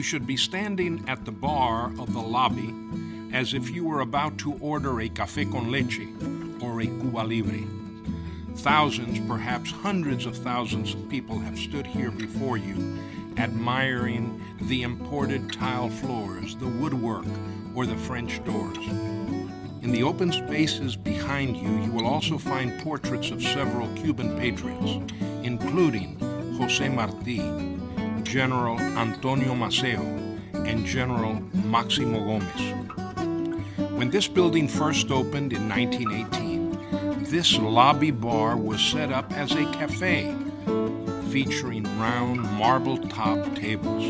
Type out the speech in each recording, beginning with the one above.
should be standing at the bar of the lobby as if you were about to order a café con leche or a Cuba Libre. Thousands, perhaps hundreds of thousands of people have stood here before you, admiring the imported tile floors, the woodwork, or the French doors. In the open spaces behind you, you will also find portraits of several Cuban patriots, including José Martí, General Antonio Maceo, and General Máximo Gómez. When this building first opened in 1918, this lobby bar was set up as a cafe, featuring round marble-top tables.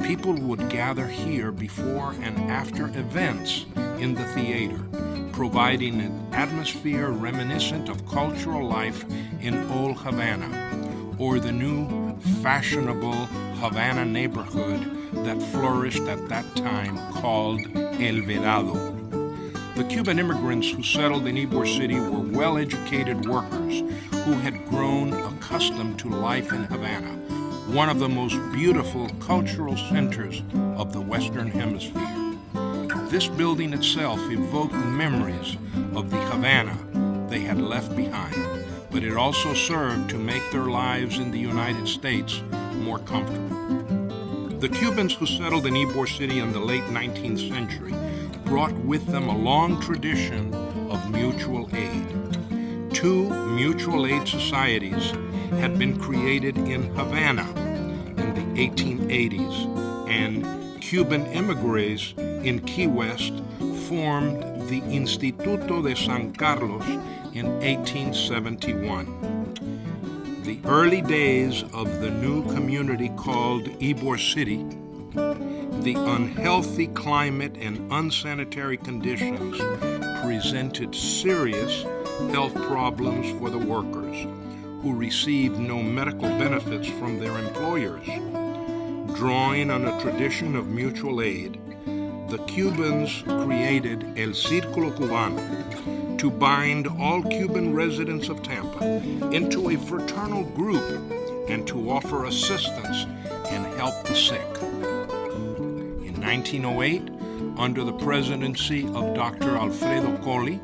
People would gather here before and after events in the theater, providing an atmosphere reminiscent of cultural life in old Havana, or the new fashionable Havana neighborhood that flourished at that time called El Vedado. The Cuban immigrants who settled in Ybor City were well-educated workers who had grown accustomed to life in Havana, one of the most beautiful cultural centers of the Western Hemisphere. This building itself evoked memories of the Havana they had left behind, but it also served to make their lives in the United States more comfortable. The Cubans who settled in Ybor City in the late 19th century brought with them a long tradition of mutual aid. 2 mutual aid societies had been created in Havana in the 1880s, and Cuban immigrants in Key West formed the Instituto de San Carlos in 1871. The early days of the new community called Ybor City, the unhealthy climate and unsanitary conditions presented serious health problems for the workers, who received no medical benefits from their employers. Drawing on a tradition of mutual aid, the Cubans created El Circulo Cubano to bind all Cuban residents of Tampa into a fraternal group and to offer assistance and help the sick. In 1908, under the presidency of Dr. Alfredo Colli,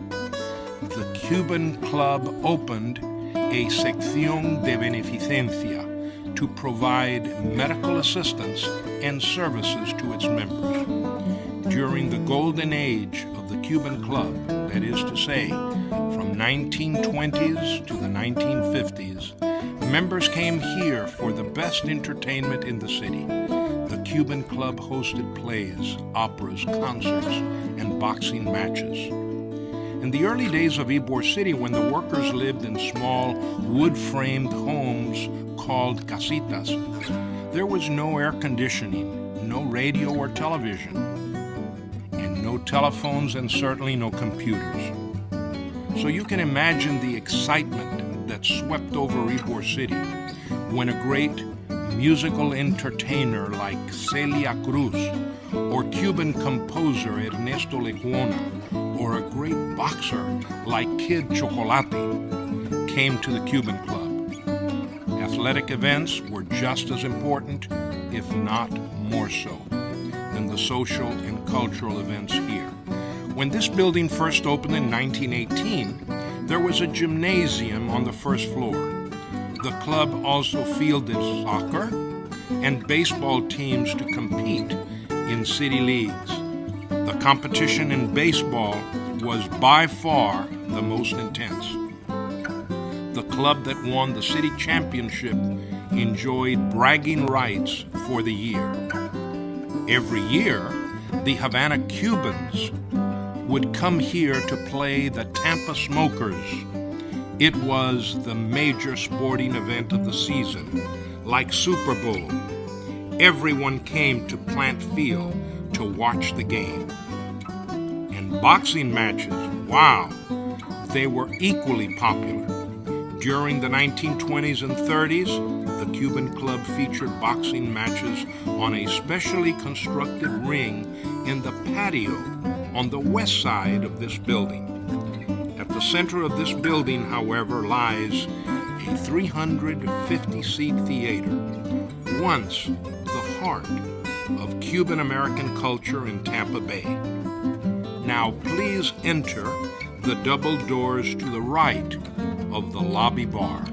the Cuban Club opened a sección de beneficencia to provide medical assistance and services to its members. During the golden age of the Cuban Club, that is to say, from 1920s to the 1950s, members came here for the best entertainment in the city. The Cuban Club hosted plays, operas, concerts, and boxing matches. In the early days of Ybor City, when the workers lived in small wood-framed homes called casitas, there was no air conditioning, no radio or television, and no telephones and certainly no computers. So you can imagine the excitement that swept over Ybor City when a great musical entertainer like Celia Cruz, or Cuban composer Ernesto Lecuona, or a great boxer like Kid Chocolate came to the Cuban Club. Athletic events were just as important, if not more so, than the social and cultural events here. When this building first opened in 1918, there was a gymnasium on the first floor. The club also fielded soccer and baseball teams to compete in city leagues. The competition in baseball was by far the most intense. The club that won the city championship enjoyed bragging rights for the year. Every year, the Havana Cubans would come here to play the Tampa Smokers. It was the major sporting event of the season, like Super Bowl. Everyone came to Plant Field to watch the game. And boxing matches, wow, they were equally popular. During the 1920s and 30s, the Cuban Club featured boxing matches on a specially constructed ring in the patio on the west side of this building. At the center of this building, however, lies a 350-seat theater, once the heart of Cuban American culture in Tampa Bay. Now please enter the double doors to the right of the lobby bar.